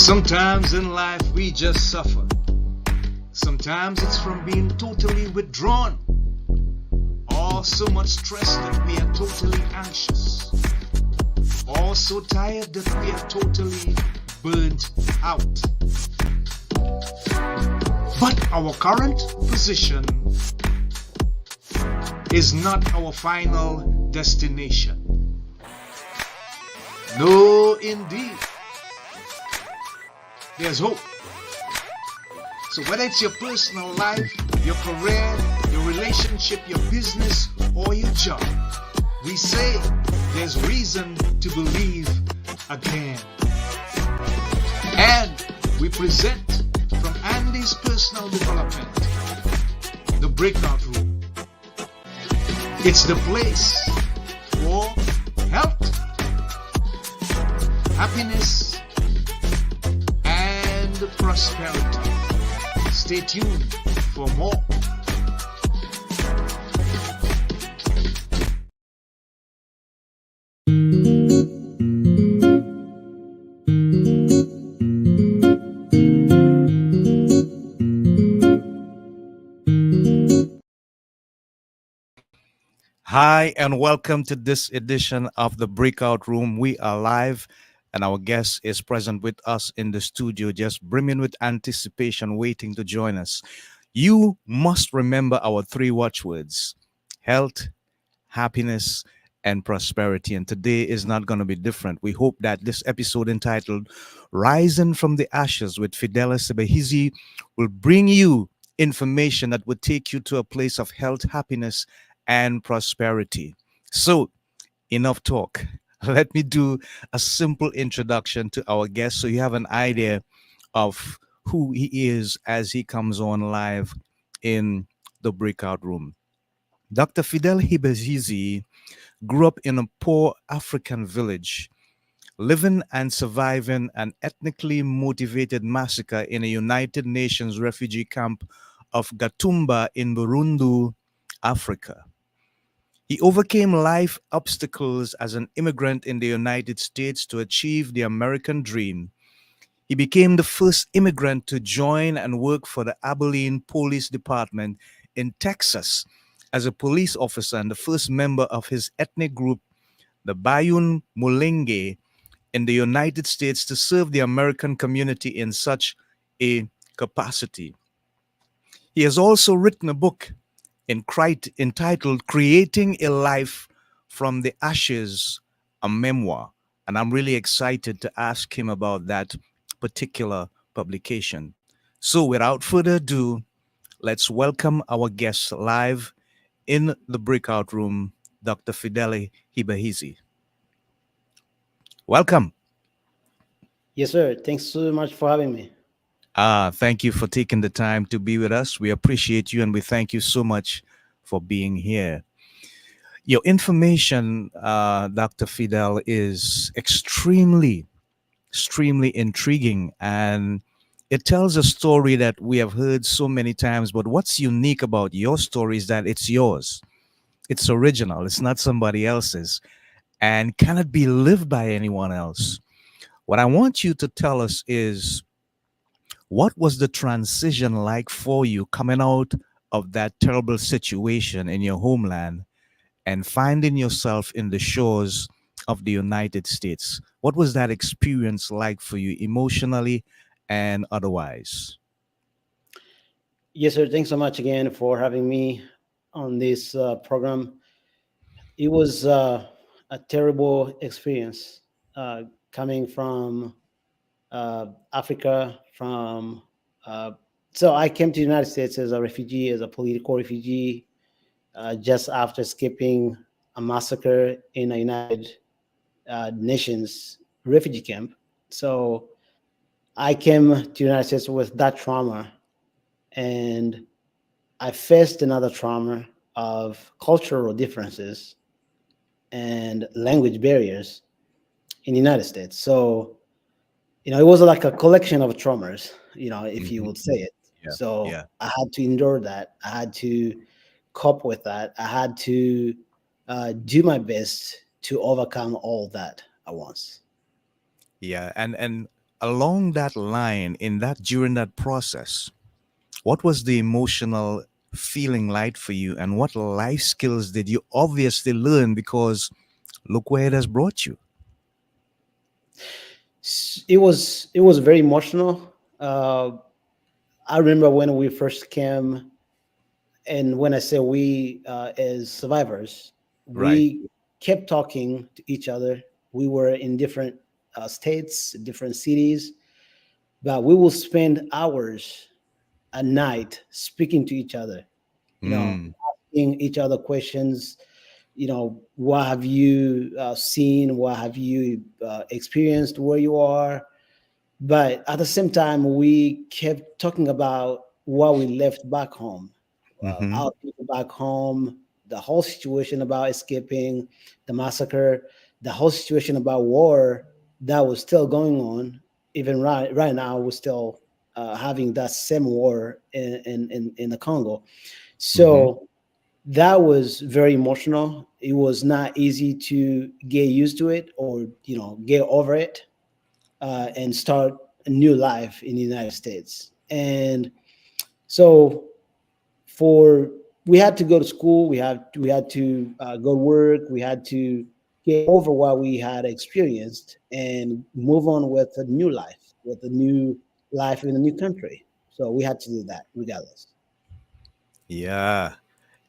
Sometimes in life we just suffer. Sometimes it's from being totally withdrawn, or so much stress that we are totally anxious, or so tired that we are totally burnt out. But our current position is not our final destination. No, indeed. There's hope. So whether it's your personal life, your career, your relationship, your business, or your job, we say there's reason to believe again. And we present from Andy's personal development, the breakout room. It's the place for health, happiness, and prosperity. Stay tuned for more. Hi, and welcome to this edition of the Breakout Room. We are live, and our guest is present with us in the studio, just brimming with anticipation, waiting to join us. You must remember our three watchwords: health, happiness, and prosperity. And today is not going to be different. We hope that this episode entitled Rising from the Ashes with Fidele Sebahizi will bring you information that would take you to a place of health, happiness, and prosperity. So, enough talk. Let me do a simple introduction to our guest so you have an idea of who he is as he comes on live in the breakout room. Dr. Fidel Hibazizi grew up in a poor African village, living and surviving an ethnically motivated massacre in a United Nations refugee camp of Gatumba in Burundi, Africa. He overcame life obstacles as an immigrant in the United States to achieve the American dream. He became the first immigrant to join and work for the Abilene Police Department in Texas as a police officer and the first member of his ethnic group, the Bayun Mulenge, in the United States to serve the American community in such a capacity. He has also written a book entitled Creating a Life from the Ashes, a memoir. And I'm really excited to ask him about that particular publication. So, without further ado, let's welcome our guest live in the breakout room, Dr. Fidele Hibahizi. Welcome. Yes, sir. Thanks so much for having me. Thank you for taking the time to be with us. We appreciate you and we thank you so much for being here. Your information, Dr. Fidel, is extremely intriguing, and it tells a story that we have heard so many times. But what's unique about your story is that it's yours, it's original, it's not somebody else's, and cannot be lived by anyone else. What I want you to tell us is what was the transition like for you coming out of that terrible situation in your homeland and finding yourself in the shores of the United States? What was that experience like for you emotionally and otherwise? Yes, sir. Thanks so much again for having me on this program. It was a terrible experience coming from Africa. So I came to the United States as a refugee, as a political refugee, just after escaping a massacre in a United Nations refugee camp. So I came to the United States with that trauma, and I faced another trauma of cultural differences and language barriers in the United States. So, it was like a collection of traumas, if you Hmm. would say it. Yeah, So yeah, I had to endure that. I had to cope with that. I had to do my best to overcome all that at once. yeah. And along that line, in that during that process, what was the emotional feeling like for you, and what life skills did you obviously learn? Because look where it has brought you. It was very emotional. I remember when we first came, and when I say we, as survivors, Right. we kept talking to each other. We were in different states, different cities, but we will spend hours at night speaking to each other. You know, Mm. asking each other questions. What have you seen? What have you experienced where you are? But at the same time, we kept talking about what we left back home, Mm-hmm. our people back home, the whole situation about escaping the massacre, the whole situation about war that was still going on. Even right now, we're still having that same war in the Congo. Mm-hmm. So that was very emotional. It was not easy to get used to it, or get over it, and start a new life in the United States. And so, for we had to go to school, we had to go to work, we had to get over what we had experienced and move on with a new life in a new country. So we had to do that regardless. Yeah.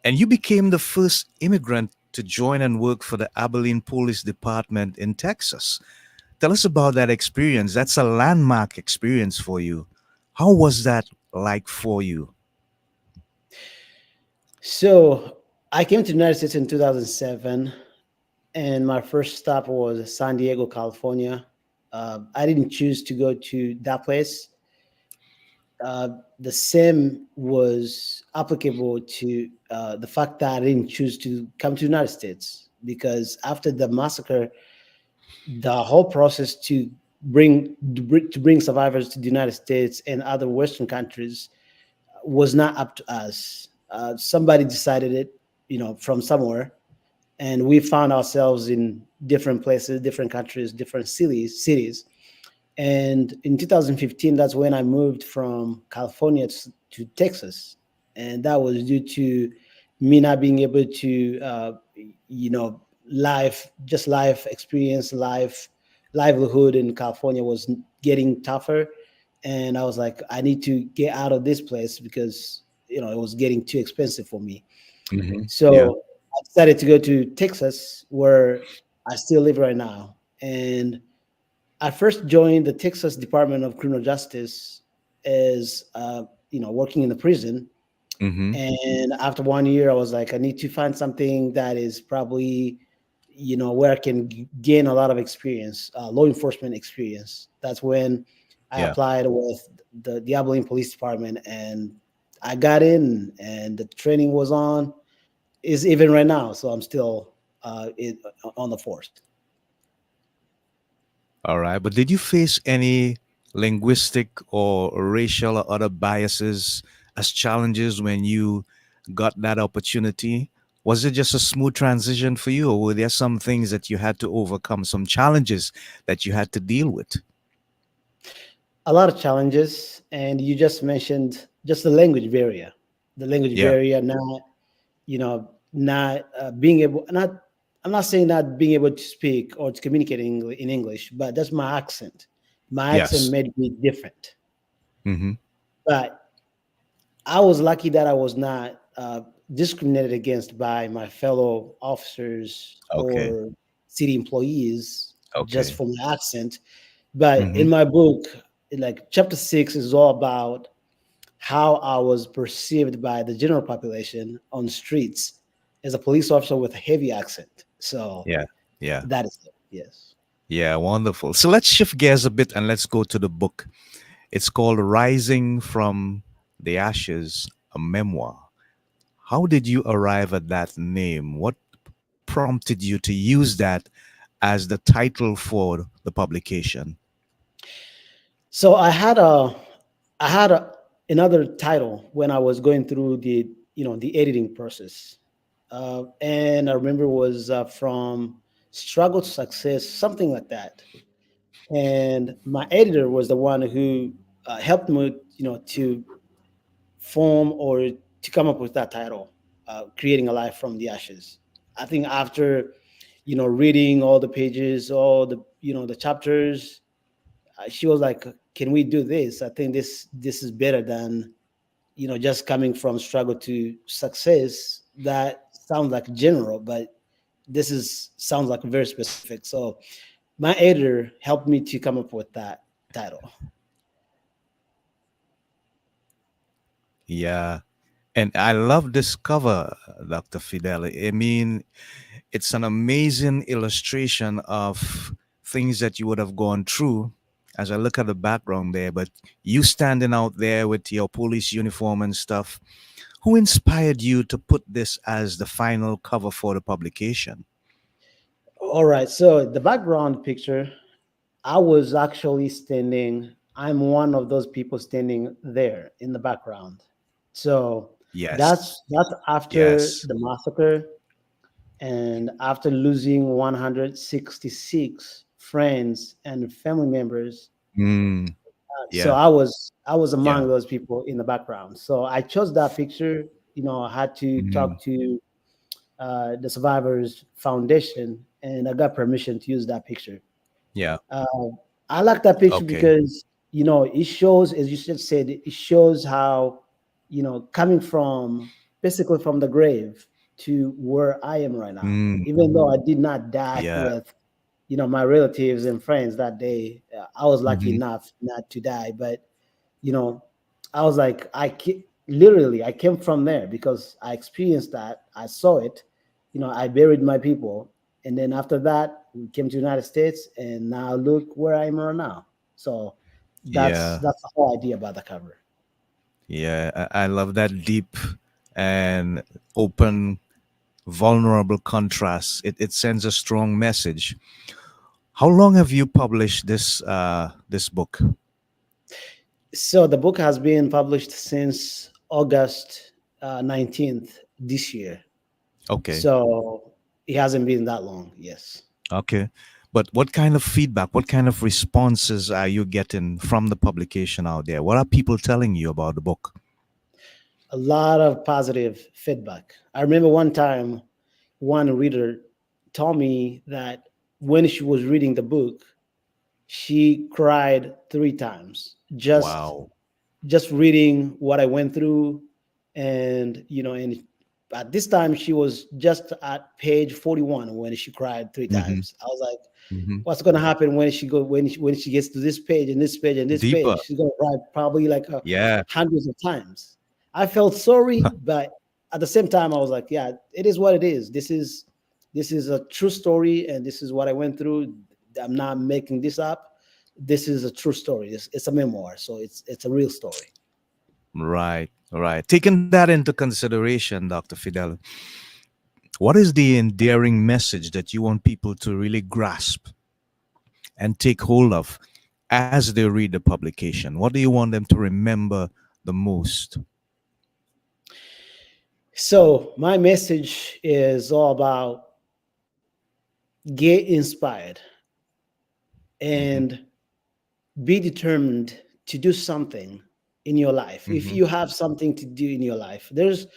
And you became the first immigrant to join and work for the Abilene Police Department in Texas. Tell us about that experience. That's a landmark experience for you. How was that like for you? So I came to the United States in 2007, and my first stop was San Diego, California. I didn't choose to go to that place. The same was applicable to the fact that I didn't choose to come to the United States, because after the massacre, the whole process to bring survivors to the United States and other Western countries was not up to us. Somebody decided it, from somewhere, and we found ourselves in different places, different countries, different cities. And in 2015, that's when I moved from California to Texas, and that was due to me not being able to, life experience, livelihood in California was getting tougher, and I was like, I need to get out of this place because it was getting too expensive for me. Hmm. Yeah. So I decided to go to Texas, where I still live right now. And I first joined the Texas Department of Criminal Justice as working in the prison. Hmm. And after 1 year, I was like, I need to find something that is probably where I can gain a lot of experience, law enforcement experience. That's when I Yeah. applied with the Abilene Police Department, and I got in, and the training was on. Is even right now, so I'm still on the force. All right. But did you face any linguistic or racial or other biases as challenges when you got that opportunity? Was it just a smooth transition for you, or were there some things that you had to overcome, some challenges that you had to deal with? A lot of challenges, and you just mentioned just the language barrier. The language Yeah. barrier, not being able, not I'm not saying not being able to speak or to communicate in English, but that's my accent. My accent Yes. made me different. Hmm. But I was lucky that I was not discriminated against by my fellow officers Okay. or city employees just Okay. for my accent. But Hmm. in my book, like chapter 6 is all about how I was perceived by the general population on streets as a police officer with a heavy accent. So Yeah. Yeah. that is it. Yes. Yeah. Wonderful. So let's shift gears a bit and let's go to the book. It's called Rising from the Ashes, a memoir. How did you arrive at that name? What prompted you to use that as the title for the publication? So I had another title when I was going through the editing process, and I remember it was from struggle to success, something like that. and my editor was the one who helped me, to form or to come up with that title, "Creating a Life from the Ashes." I think after, reading all the pages, all the, the chapters, she was like, "Can we do this? I think this is better than, just coming from struggle to success." That sounds like general, but this is sounds like very specific. So my editor helped me to come up with that title. Yeah. And I love this cover, Dr. Fidele. I mean, it's an amazing illustration of things that you would have gone through as I look at the background there. But you standing out there with your police uniform and stuff, who inspired you to put this as the final cover for the publication? All right. So the background picture, I was actually standing. I'm one of those people standing there in the background. So Yes. that's after Yes. the massacre and after losing 166 friends and family members. Mm, So yeah. I was Yeah. among those people in the background. So I chose that picture. I had to Mm, talk to the Survivors Foundation, and I got permission to use that picture. yeah. Uh, I like that picture Okay. because it shows, as you just said, it shows how coming from basically from the grave to where I am right now. Mm, Even though I did not die yeah. with my relatives and friends that day, I was lucky Hmm. enough not to die. But you know, I was like, literally, I came from there because I experienced that. I saw it. I buried my people, and then after that, we came to the United States, and now look where I am right now. So that's Yeah. that's the whole idea about the cover. Yeah. I love that deep and open, vulnerable contrast. It sends a strong message. How long have you published this book? So the book has been published since August 19th this year. Okay. So it hasn't been that long. Yes. Okay. But what kind of feedback, what kind of responses are you getting from the publication out there? What are people telling you about the book? A lot of positive feedback. I remember one time one reader told me that when she was reading the book, she cried 3 times Wow. just reading what I went through, and at this time she was just at page 41 when she cried three Hmm. times. I was like, Hmm. what's going to happen when she gets to this page and this page and this Deeper. page? She's going to cry probably like Yeah. hundreds of times. I felt sorry, but at the same time I was like, yeah, it is what it is. This is a true story, and this is what I went through. I'm not making this up. This is a true story. It's a memoir, so it's a real story. Right. Right. Taking that into consideration, Dr. Fidel, what is the endearing message that you want people to really grasp and take hold of as they read the publication? What do you want them to remember the most? So my message is all about get inspired Hmm. and be determined to do something in your life. If Hmm. you have something to do in your life, there's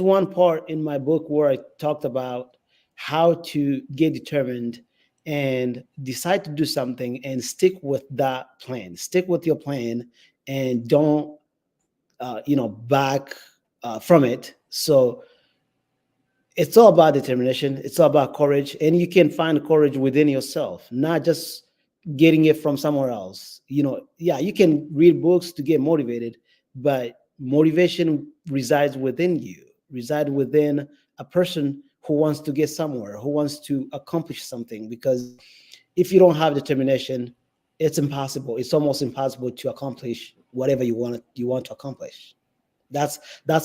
one part in my book where I talked about how to get determined and decide to do something and stick with that plan. Stick with your plan and don't back from it. So it's all about determination. It's all about courage, and you can find courage within yourself, not just getting it from somewhere else. Yeah, you can read books to get motivated, but motivation resides within you, reside within a person who wants to get somewhere, who wants to accomplish something. Because if you don't have determination, it's impossible. It's almost impossible to accomplish whatever you want to accomplish. That's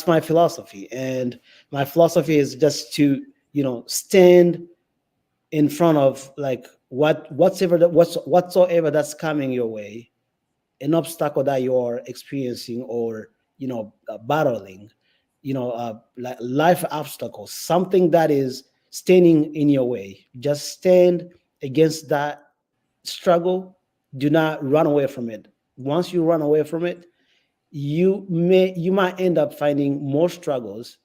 my philosophy, and my philosophy is just to stand in front of like whatsoever that's coming your way, an obstacle that you're experiencing or battling, like life obstacles, something that is standing in your way. Just stand against that struggle Do not run away from it. Once you run away from it, you might end up finding more struggles,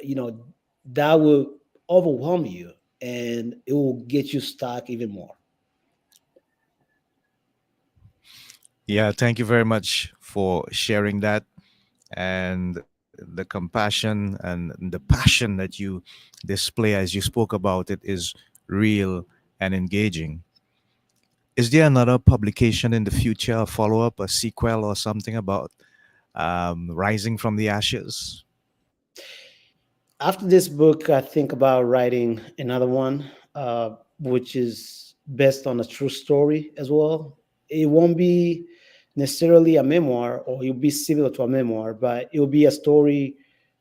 you know, that will overwhelm you, and it will get you stuck even more. Yeah, thank you very much for sharing that. And the compassion and the passion that you display as you spoke about it is real and engaging. Is there another publication in the future, a follow up, a sequel, or something about rising from the ashes? After this book, I think about writing another one, which is based on a true story as well. It won't be necessarily a memoir, or it'll be similar to a memoir, but it'll be a story,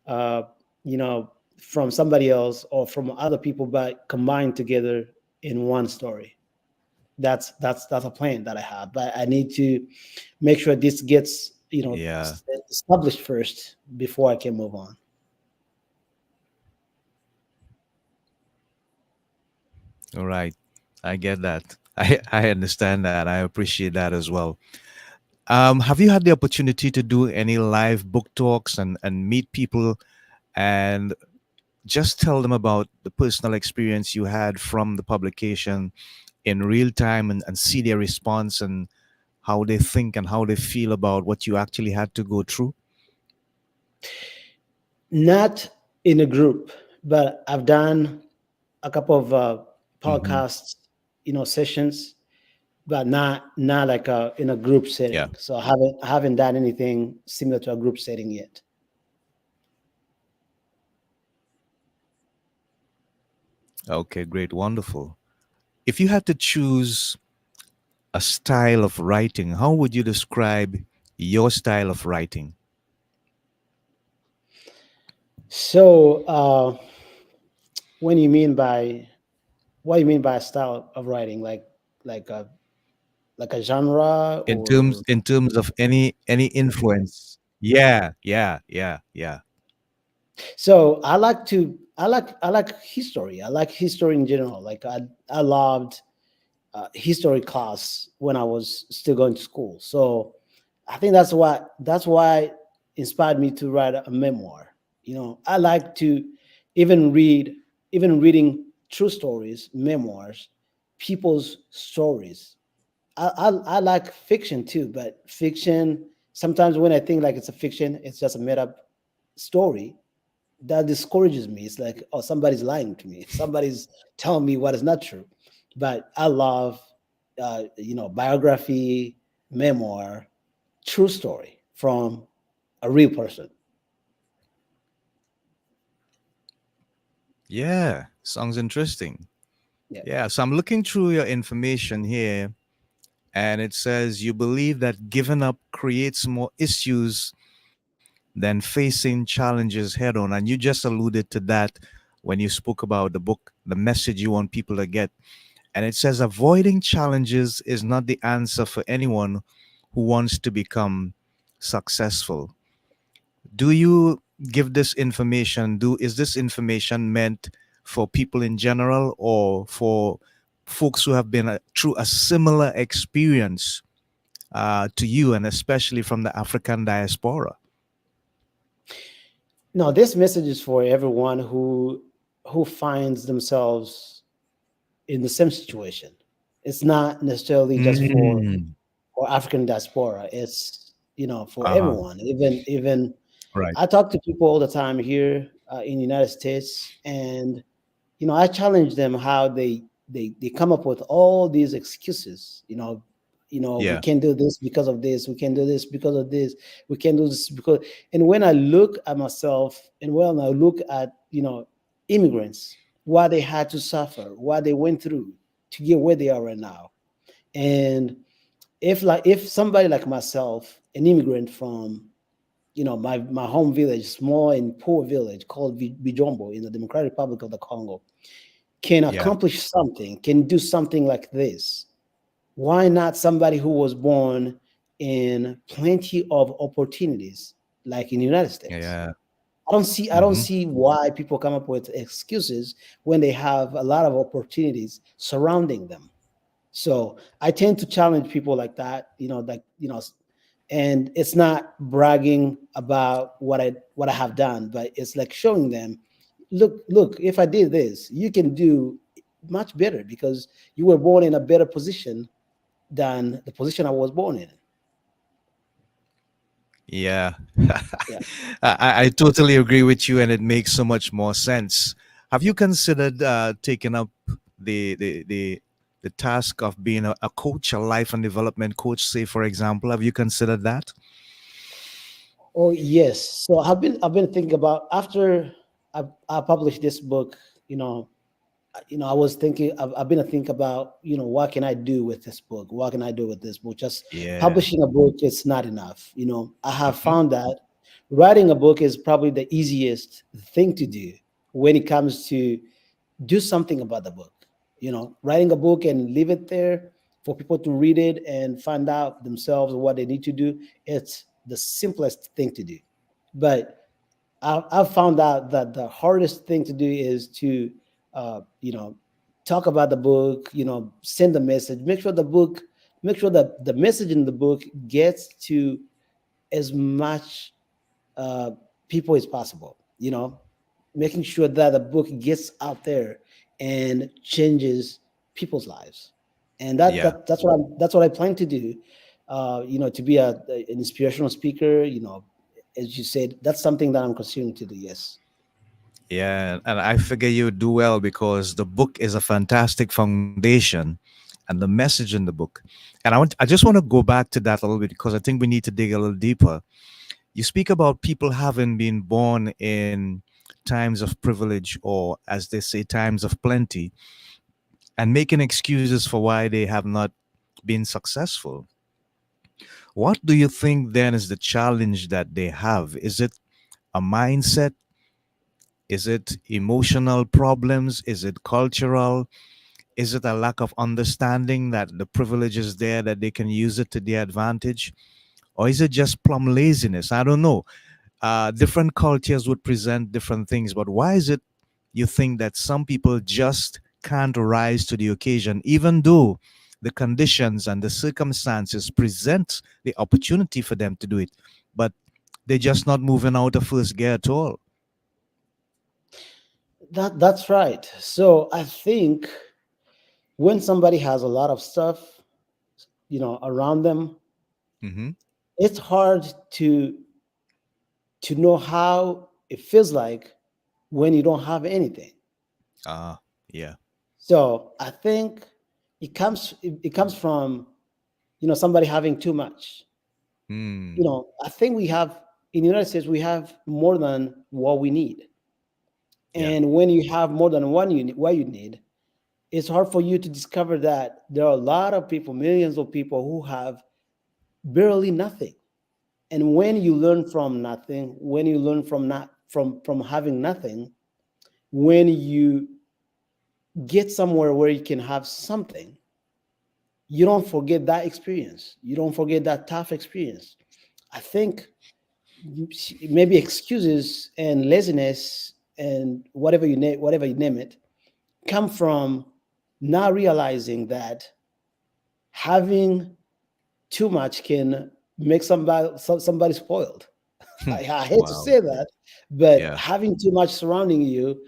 uh, you know, from somebody else or from other people, but combined together in one story. That's a plan that I have, but I need to make sure this gets, Yeah, established first before I can move on. all right. I get that. I understand that. I appreciate that as well. Have you had the opportunity to do any live book talks and meet people and just tell them about the personal experience you had from the publication in real time and see their response and how they think and how they feel about what you actually had to go through? Not in a group, but I've done a couple of Hmm. podcasts, sessions, but not like in a group Yeah. setting. So I haven't done anything similar to a group setting yet. Okay, great. Wonderful. If you had to choose a style of writing, how would you describe your style of writing? So, when you mean by what do you mean by a style of writing? Like a like a genre, or In terms of any influence? Yeah, yeah, yeah, yeah. so I like history. I like history in general. Like I loved history class when I was still going to school. So I think that's why inspired me to write a memoir. I like to even read even reading true stories, memoirs, people's stories. I like fiction too, but fiction sometimes when I think like it's a fiction, it's just a made up story that discourages me. It's like, oh, somebody's lying to me. Somebody's telling me what is not true. But I love, biography, memoir, true story from a real person. Yeah, sounds interesting. Yeah. Yeah, so I'm looking through your information here, and it says you believe that giving up creates more issues than facing challenges head on. And you just alluded to that when you spoke about the book, the message you want people to get. And it says avoiding challenges is not the answer for anyone who wants to become successful. Do you give this information? Do Is this information meant for people in general or for folks who have been through a similar experience to you, and especially from the African diaspora? No, this message is for everyone who finds themselves in the same situation. It's not necessarily just Mm. for African diaspora. It's for Uh-huh. everyone. Even Right. I talk to people all the time here in the United States, and I challenge them how they come up with all these excuses. We Yeah. can't do this because of this. We can't do this because of this. We can't do this because. And when I look at myself, and when I look at immigrants, what they had to suffer, what they went through to get where they are right now, and if somebody like myself, an immigrant from my home village, small and poor village called Bijombo in the Democratic Republic of the Congo, can Yeah. accomplish something, can do something like this. Why not somebody who was born in plenty of opportunities, like in the United States? Yeah. I don't Hmm. see why people come up with excuses when they have a lot of opportunities surrounding them. So I tend to challenge people like that, and it's not bragging about what I have done, but it's like showing them, look, if I did this, you can do much better because you were born in a better position than the position I was born in. Yeah. Yeah. I totally agree with you, and it makes so much more sense. Have you considered taking up the, the, the, the task of being a coach, a life and development coach, say, for example? Have you considered that? Oh yes. So I've been thinking about after I published this book. You know, I was thinking. I've been to think about what can I do with this book? What can I do with this book? Just Yeah. publishing a book is not enough. I have Hmm. found that writing a book is probably the easiest thing to do when it comes to do something about the book. Writing a book and leave it there for people to read it and find out themselves what they need to do. It's the simplest thing to do. But I've found out that the hardest thing to do is to, uh, you know, talk about the book, send the message, make sure that the message in the book gets to as much uh, people as possible. Making sure that the book gets out there and changes people's lives, and Yeah. that's what I plan to do. To be an inspirational speaker. As you said, that's something that I'm considering to do. Yes. Yeah. And I figure you do well because the book is a fantastic foundation and the message in the book. And I just want to go back to that a little bit because I think we need to dig a little deeper. You speak about people having been born in times of privilege, or as they say, times of plenty, and making excuses for why they have not been successful. What do you think then is the challenge that they have? Is it a mindset? Is it emotional problems? Is it cultural? Is it a lack of understanding that the privilege is there, that they can use it to their advantage? Or is it just plumb laziness? I don't know. Different cultures would present different things, but why is it you think that some people just can't rise to the occasion, even though the conditions and the circumstances present the opportunity for them to do it, but they're just not moving out of first gear at all? That's right. So I think when somebody has a lot of stuff, around them, Mm-hmm. it's hard to know how it feels like when you don't have anything. Yeah. So I think it comes from somebody having too much. Mm. I think we have in the United States we have more than what we need, Yeah. and when you have more than what you need, it's hard for you to discover that there are a lot of people, millions of people who have barely nothing. And when you learn from nothing, when you learn from not from having nothing, when you get somewhere where you can have something, you don't forget that experience. You don't forget that tough experience. I think maybe excuses and laziness and whatever you name it come from not realizing that having too much can make somebody spoiled. I hate to Wow. say that, but Yeah. having too much surrounding you,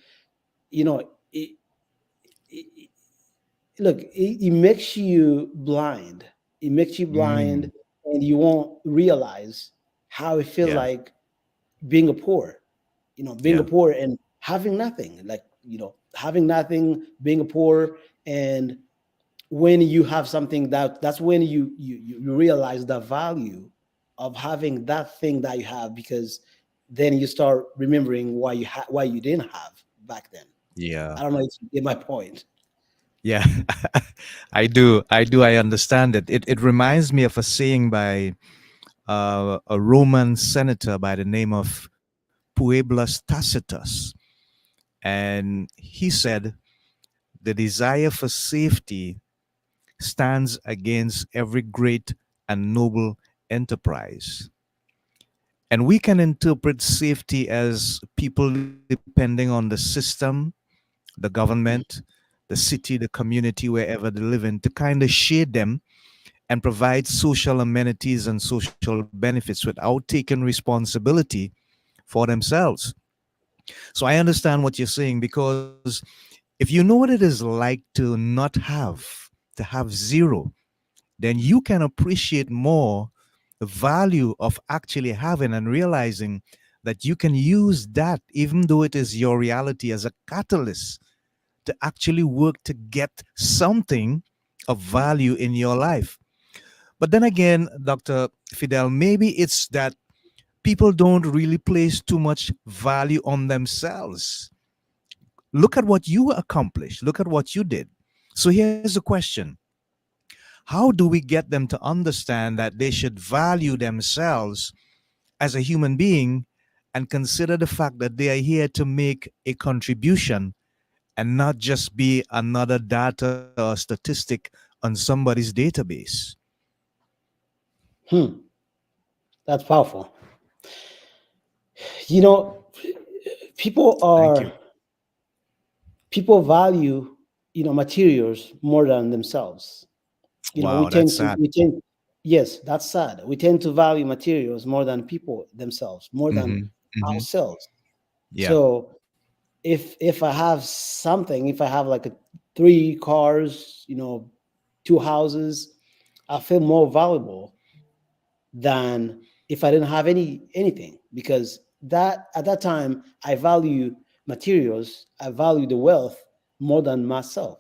you know, it, it, look, it makes you blind. It makes you blind, Mm. and you won't realize how it feels Yeah. like being a poor. Being a Yeah. poor and having nothing. Like having nothing, being a poor, and when you have something, that's when you realize the value of having that thing that you have, because then you start remembering why you didn't have back then. Yeah. I don't know if you get my point. Yeah. I do. I do. I understand it. It reminds me of a saying by a Roman senator by the name of Pueblos Tacitus. And he said, the desire for safety stands against every great and noble enterprise. And we can interpret safety as people depending on the system, the government, the the city, the community, wherever they live in, to kind of shade them and provide social amenities and social benefits without taking responsibility for themselves. So I understand what you're saying, because if you know what it is like to not have, to have zero, then you can appreciate more the value of actually having and realizing that you can use that, even though it is your reality, as a catalyst to actually work to get something of value in your life. But then again, Dr. Fidel, maybe it's that people don't really place too much value on themselves. Look at what you accomplished, look at what you did. So here's the question: how do we get them to understand that they should value themselves as a human being and consider the fact that they are here to make a contribution and not just be another data or statistic on somebody's database? Hmm, that's powerful. You know, people Thank you. are people value, materials more than themselves. We Wow, that's tend to sad. yes, that's sad. We tend to value materials more than people themselves, more than Hmm. Hmm. ourselves. Yeah. So if I have something, if I have like three cars, two houses, I feel more valuable than if I didn't have anything, because that at that time I value materials, I value the wealth more than myself.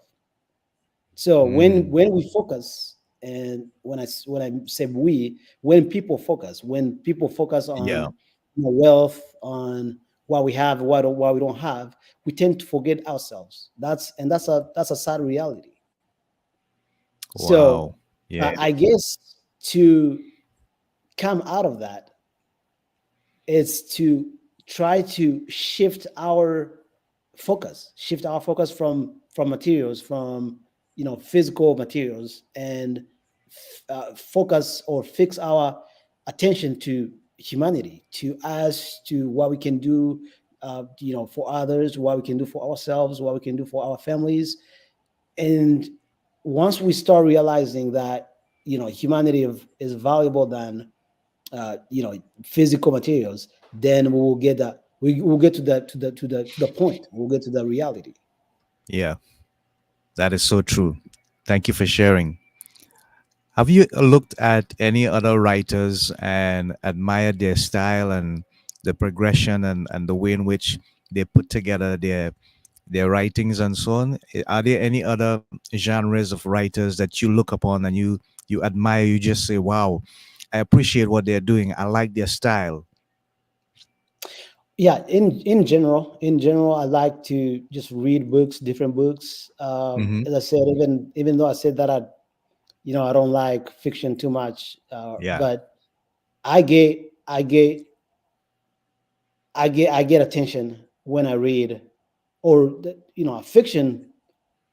So Mm. when we focus, and when I say we, when people focus Yeah. on, wealth, on what we have, what we don't have, we tend to forget ourselves. That's a sad reality. Wow. So Yeah. I guess to come out of that is to try to shift our focus from materials, from physical materials, and focus or fix our attention to humanity, to us, to what we can do, for others, what we can do for ourselves, what we can do for our families. And once we start realizing that humanity is valuable than physical materials, then we will get to the point. We'll get to the reality. Yeah. That is so true. Thank you for sharing. Have you looked at any other writers and admired their style and the progression and the way in which they put together their writings and so on? Are there any other genres of writers that you look upon and you admire? You just say, "Wow, I appreciate what they're doing. I like their style." Yeah, in general, I like to just read books, different books. Hmm. As I said, even though I said that I don't like fiction too much, Yeah. but I get I get I get attention when I read, or a fiction,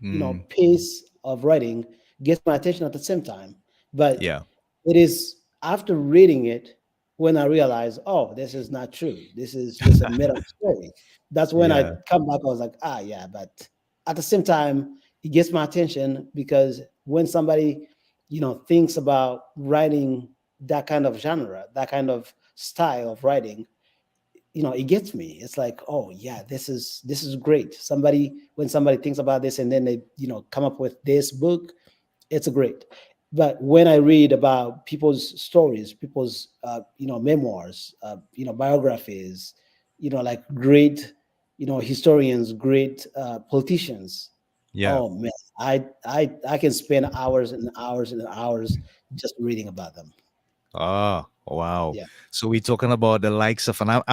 Mm, pace of writing gets my attention at the same time. But yeah. it is after reading it when I realize, oh, this is not true. This is just a made up story. That's when I Yeah. come back. I was like, ah, yeah. But at the same time, it gets my attention because when somebody, thinks about writing that kind of genre, that kind of style of writing, it gets me. It's like, oh yeah, this is great. When somebody thinks about this and then they come up with this book, it's a great. But when I read about people's stories, people's memoirs, biographies, like great historians, great politicians, Yeah. oh man, I can spend hours and hours and hours just reading about them. Oh, wow. Yeah. So we're talking about the likes of, and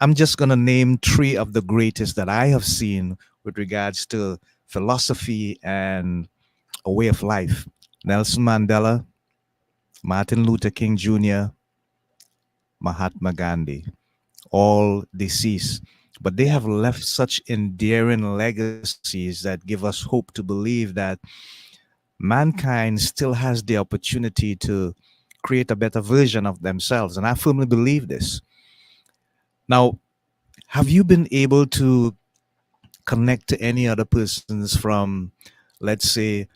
I'm just gonna name three of the greatest that I have seen with regards to philosophy and a way of life. Nelson Mandela, Martin Luther King Jr., Mahatma Gandhi, all deceased. But they Yeah. have left such endearing legacies that give us hope to believe that mankind still has the opportunity to create a better version of themselves. And I firmly believe this. Now, have you been able to connect to any other persons from, let's say,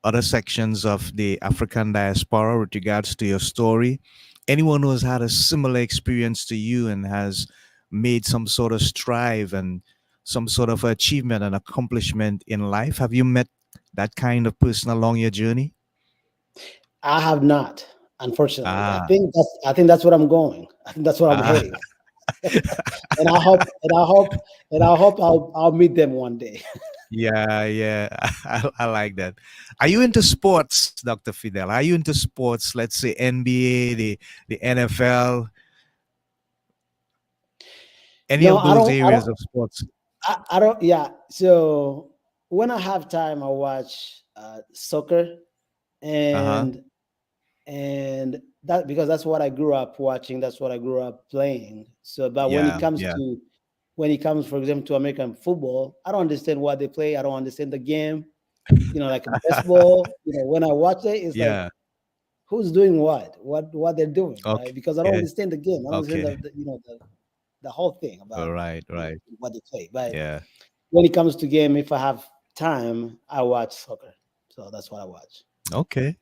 other sections of the African diaspora with regards to your story? Anyone who has had a similar experience to you and has made some sort of strive and some sort of achievement and accomplishment in life? Have you met that kind of person along your journey? I have not, unfortunately. Ah, I think that's what I'm going. I think that's what I'm ah, heading. And I hope I'll meet them one day. yeah, yeah. I like that. Are you into sports, Dr. Fidel? Are you into sports? Let's say NBA, the NFL, any No, of I those don't. I don't. areas of sports? I don't. Yeah. So when I have time, I watch soccer, Uh huh. and that because that's what I grew up watching. That's what I grew up playing. So, but Yeah, yeah. when it comes, for example, to American football, I don't understand what they play. I don't understand the game. Like in baseball, when I watch it, it's like Yeah. who's doing what they're doing, right? Because I don't Okay. understand the game. I don't understand Okay. the whole thing All about right. Right. what they play. But Yeah. when it comes to game, if I have time, I watch soccer. So that's what I watch. Okay.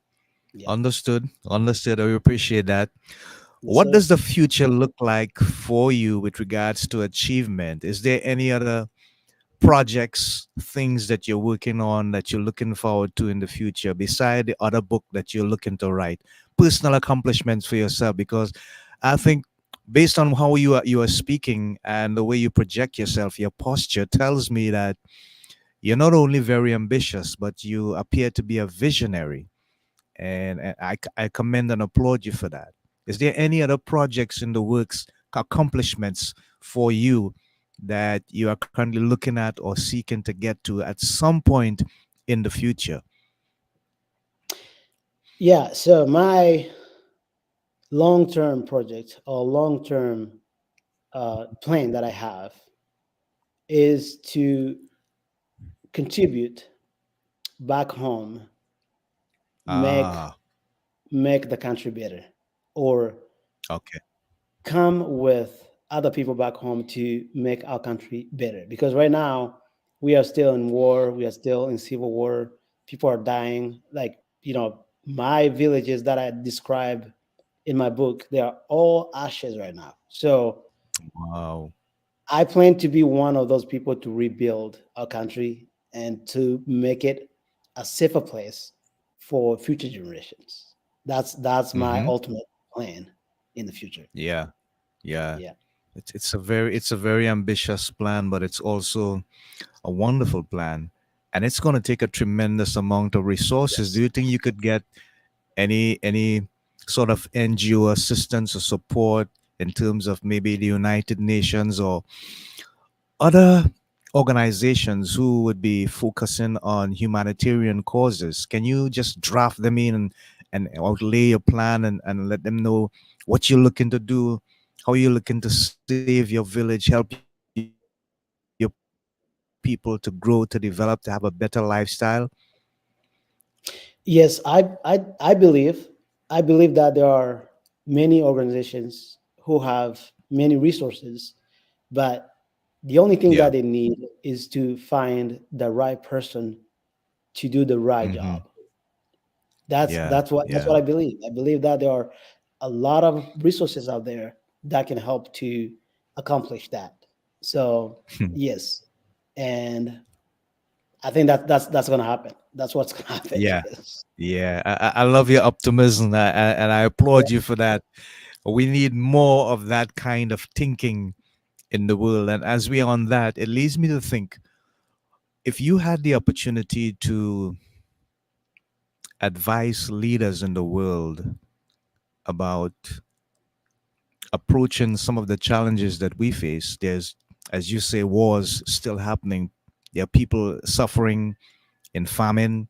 Yeah. Understood. Understood. I appreciate that. Yes, What sir. does the future look like for you with regards to achievement? Is there any other projects, things that you're working on that you're looking forward to in the future, beside the other book that you're looking to write? Personal accomplishments for yourself, because I think based on how you are speaking and the way you project yourself, your posture tells me that you're not only very ambitious, but you appear to be a visionary, and I commend and applaud you for that. Is there any other projects in the works, accomplishments for you that you are currently looking at or seeking to get to at some point in the future? Yeah. So my long-term project or long-term plan that I have is to contribute back home, make Ah, make the country better, or okay. come with other people back home to make our country better. Because right now we are still in war, we are still in civil war. People are dying. Like my villages that I describe in my book, they are all ashes right now. So Wow. I plan to be one of those people to rebuild our country and to make it a safer place for future generations. That's my Mm-hmm. ultimate plan in the future. Yeah. Yeah. Yeah. It's a very ambitious plan, but it's also a wonderful plan. And it's going to take a tremendous amount of resources. Do Yes. you think you could get any sort of NGO assistance or support in terms of maybe the United Nations or other organizations who would be focusing on humanitarian causes? Can you just draft them in and outlay your plan and let them know what you're looking to do, how you're looking to save your village, help your people to grow, to develop, to have a better lifestyle? Yes, I believe that there are many organizations who have many resources, but the only thing Yeah. that they need is to find the right person to do the right Hmm. job. That's Yeah. that's what that's Yeah. what I believe. I believe that there are a lot of resources out there that can help to accomplish that. So yes, and I think that's gonna happen. That's what's gonna happen. Yeah. Yes. Yeah. I love your optimism, and I applaud you for that. We need more of that kind of thinking in the world. And as we are on that, it leads me to think, if you had the opportunity to advise leaders in the world about approaching some of the challenges that we face, there's, as you say, wars still happening. There are people suffering in famine.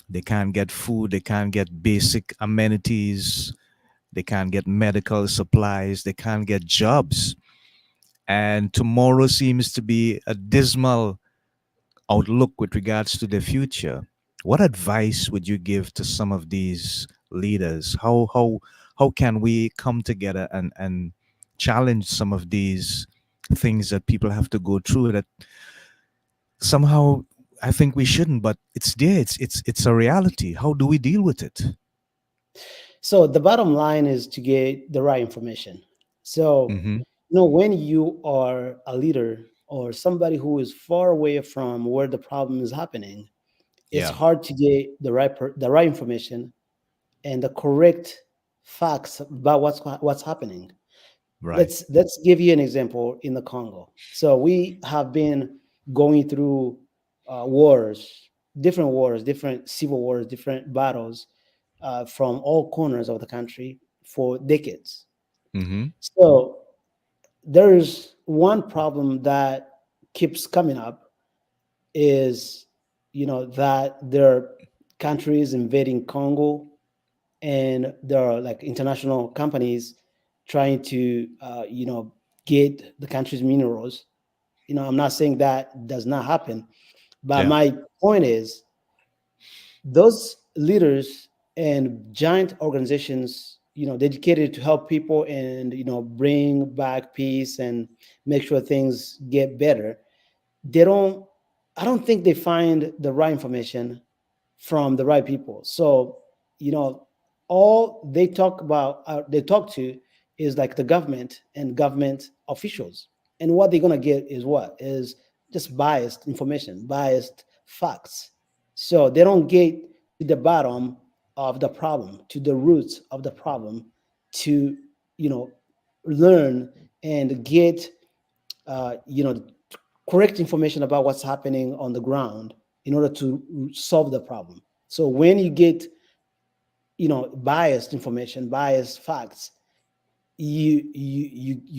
They can't get food, they can't get basic amenities, they can't get medical supplies, they can't get jobs. And tomorrow seems to be a dismal outlook with regards to the future. What advice would you give to some of these leaders? How can we come together and challenge some of these things that people have to go through that somehow I think we shouldn't, but it's there. It's a reality. How do we deal with it? So the bottom line is to get the right information. So, Mm-hmm. when you are a leader or somebody who is far away from where the problem is happening, it's Yeah. hard to get the right information and the correct facts about what's happening. Right. Let's give you an example in the Congo. So we have been going through wars, different civil wars, different battles from all corners of the country for decades. Mm-hmm. So there's one problem that keeps coming up is that there are countries invading Congo, and there are like international companies trying to get the country's minerals. I'm not saying that does not happen, but Yeah. my point is those leaders and giant organizations, dedicated to help people and bring back peace and make sure things get better, they don't I don't think they find the right information from the right people. So, you know, all they talk to is like the government and government officials. And what they're gonna get is what? Is just biased information, biased facts. So they don't get to the bottom of the problem, to the roots of the problem, to you know learn and get uh, you know correct information about what's happening on the ground in order to solve the problem. So when you get biased information, biased facts, you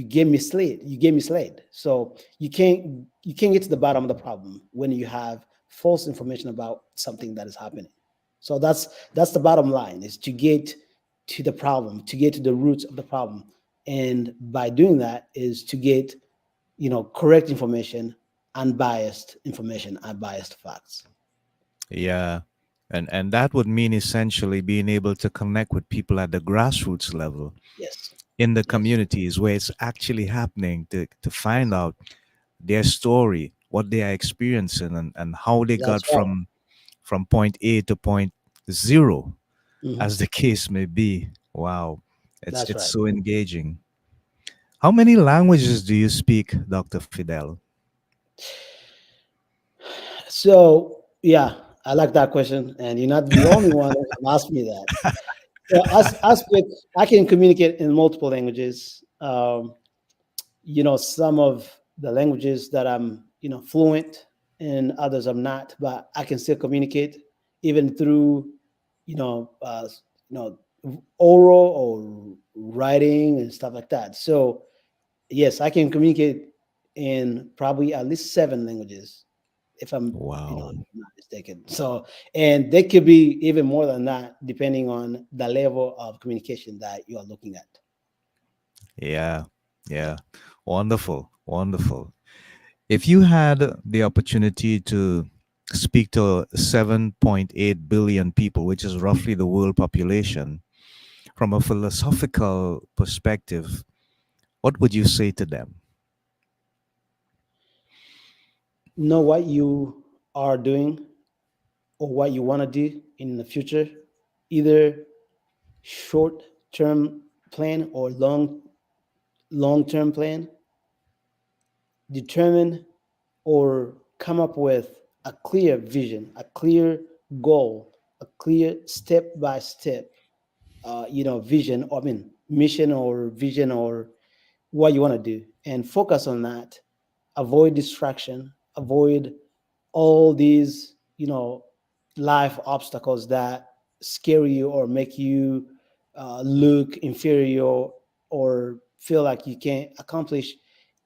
get misled. You get misled. So you can't get to the bottom of the problem when you have false information about something that is happening. So that's the bottom line, is to get to the problem, to get to the roots of the problem, and by doing that is to get correct information, unbiased facts. Yeah. And that would mean essentially being able to connect with people at the grassroots level Yes, in the yes, communities where it's actually happening to find out their story, what they are experiencing, and how they that's got right. from point A to point zero, as Mhm. the case may be. Wow. It's That's it's right. so engaging. How many languages do you speak, Dr. Fidel? So yeah, I like that question, and you're not the only one who have asked me that. So I can communicate in multiple languages. Some of the languages that I'm fluent in, others I'm not, but I can still communicate even through you know uh, you know oral or writing and stuff like that. So yes, I can communicate in probably at least seven languages, if I'm Wow. not mistaken. So, and they could be even more than that, depending on the level of communication that you are looking at. Yeah. Yeah. Wonderful. Wonderful. If you had the opportunity to speak to 7.8 billion people, which is roughly the world population, from a philosophical perspective, what would you say to them? Know what you are doing or what you want to do in the future, either short term plan or long term plan. Determine or come up with a clear vision, a clear goal, a clear step by step, vision, or I mean, mission or vision or what you want to do, and focus on that. Avoid distraction, avoid all these, life obstacles that scare you or make you look inferior or feel like you can't accomplish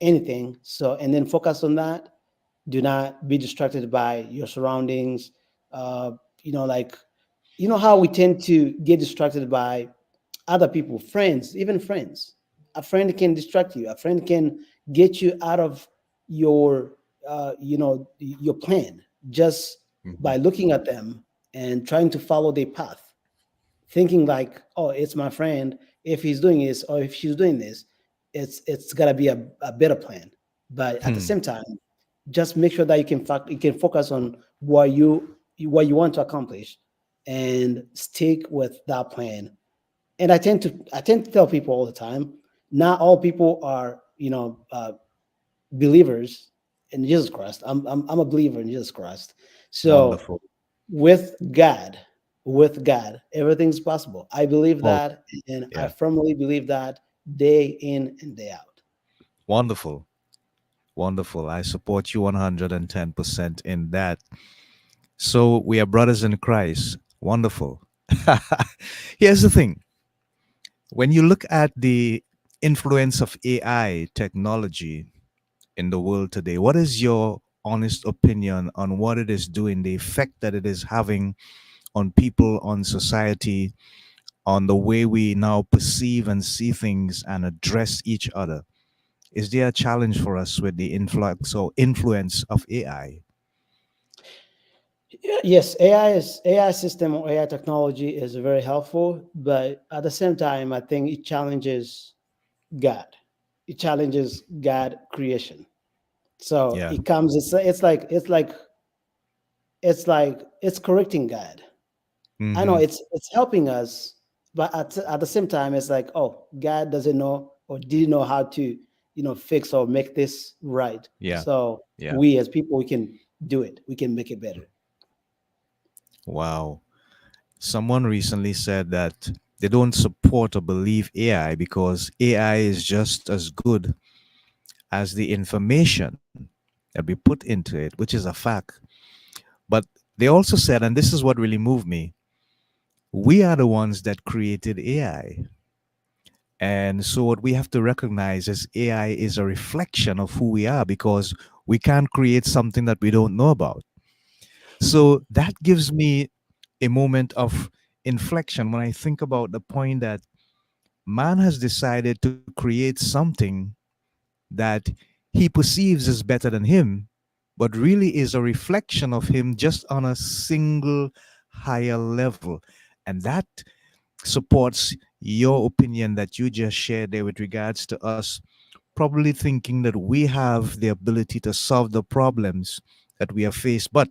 anything. So, and then focus on that. Do not be distracted by your surroundings. Uh, like, how we tend to get distracted by other people, friends, even friends. A friend can distract you. A friend can get you out of your, your plan just Mhm. by looking at them and trying to follow their path, thinking like, oh, it's my friend. If he's doing this or if she's doing this, it's gotta be a better plan. But at the Hmm. same time, just make sure that you can focus on what you want to accomplish and stick with that plan. And I tend to tell people all the time, not all people are believers in Jesus Christ. I'm a believer in Jesus Christ. So Wonderful. with God, with God, everything's possible. I believe Oh, that, and I yeah. firmly believe that day in and day out. Wonderful. Wonderful. I support you 110% in that. So we are brothers in Christ. Wonderful. Here's the thing, when you look at the influence of AI technology in the world today, what is your honest opinion on what it is doing, the effect that it is having on people, on society, on the way we now perceive and see things and address each other? Is there a challenge for us with the influx or influence of AI? Yes, AI system or AI technology is very helpful, but at the same time, I think it challenges God. It challenges God creation. So Yeah. it comes. It's correcting God. I know Mm-hmm. it's helping us, but at the same time, it's like, oh, God doesn't know or didn't know how to fix or make this right. Yeah. So Yeah. we as people, we can do it. We can make it better. Wow. Someone recently said that they don't support or believe AI because AI is just as good as the information that we put into it, which is a fact. But they also said, and this is what really moved me, we are the ones that created AI. And so, what we have to recognize is AI is a reflection of who we are because we can't create something that we don't know about. So, that gives me a moment of inflection when I think about the point that man has decided to create something that he perceives as better than him, but really is a reflection of him just on a single higher level. And that supports your opinion that you just shared there with regards to us probably thinking that we have the ability to solve the problems that we have faced. But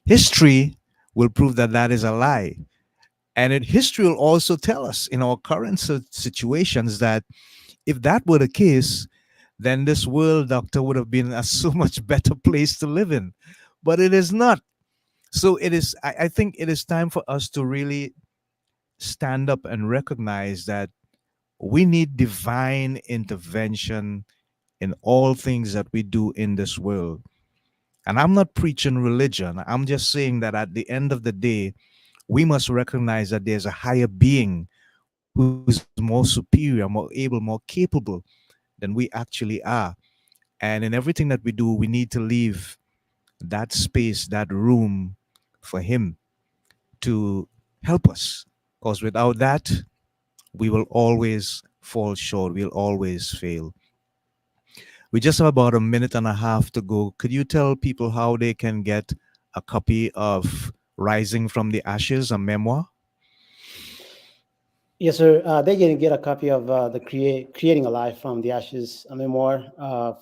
history will prove that that is a lie. And history will also tell us in our current situations that if that were the case, then this world, doctor, would have been a so much better place to live in. But it is not. So it is, I think it is time for us to really stand up and recognize that we need divine intervention in all things that we do in this world. And I'm not preaching religion. I'm just saying that at the end of the day, we must recognize that there's a higher being who's more superior, more able, more capable than we actually are. And in everything that we do, we need to leave that space, that room for Him to help us. Because without that, we will always fall short, we'll always fail. We just have about a minute and a half to go. Could you tell people how they can get a copy of Rising from the Ashes, a memoir? Yes, sir. They can get a copy of the Creating a Life from the Ashes, a memoir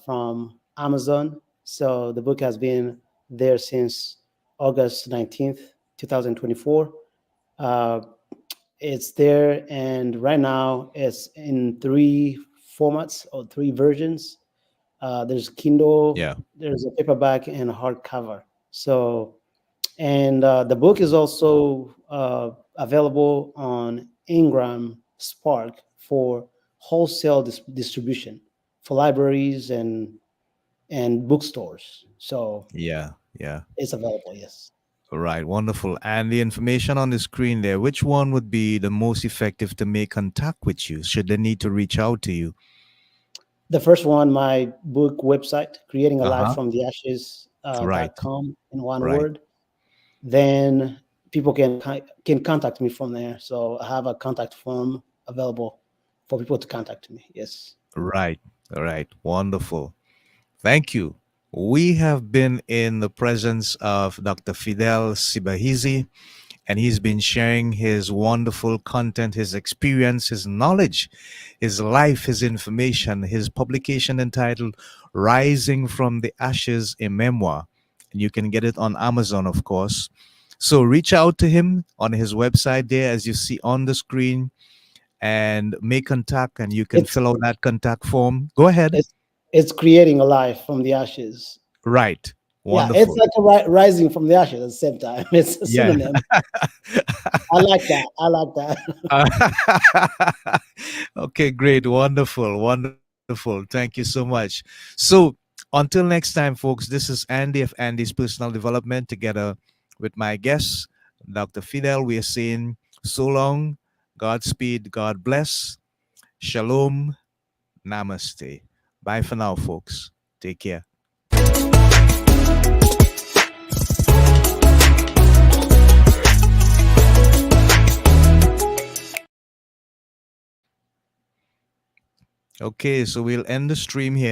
from Amazon. So the book has been there since August 19th, 2024. Uh, it's there, and right now it's in three formats or three versions. There's Kindle, Yeah. there's a paperback, and a hardcover. So, and the book is also available on Ingram Spark for wholesale distribution for libraries and bookstores. So Yeah. Yeah. it's available. Yes. Right. Wonderful. And the information on the screen there, which one would be the most effective to make contact with you? Should they need to reach out to you? The first one, my book website, creating a Uh life huh. from the ashes Right. .com in one Right. word. Then people can contact me from there. So I have a contact form available for people to contact me. Yes. Right. Right. Wonderful. Thank you. We have been in the presence of Dr. Fidele Sebahizi, and he's been sharing his wonderful content, his experience, his knowledge, his life, his information, his publication entitled Rising from the Ashes, a Memoir. And you can get it on Amazon, of course. So reach out to him on his website there, as you see on the screen, and make contact, and you can It's fill out that contact form. Go ahead. it's it's creating a life from the ashes. Right. Yeah, it's Wonderful. like a rising from the ashes at the same time. It's a Yeah. synonym. I like that. I like that. Okay, great. Wonderful. Wonderful. Thank you so much. So, until next time, folks, this is Andy of Andy's Personal Development together with my guest, Dr. Fidel. We are saying so long, Godspeed, God bless, Shalom, Namaste. Bye for now, folks. Take care. Okay, so we'll end the stream here.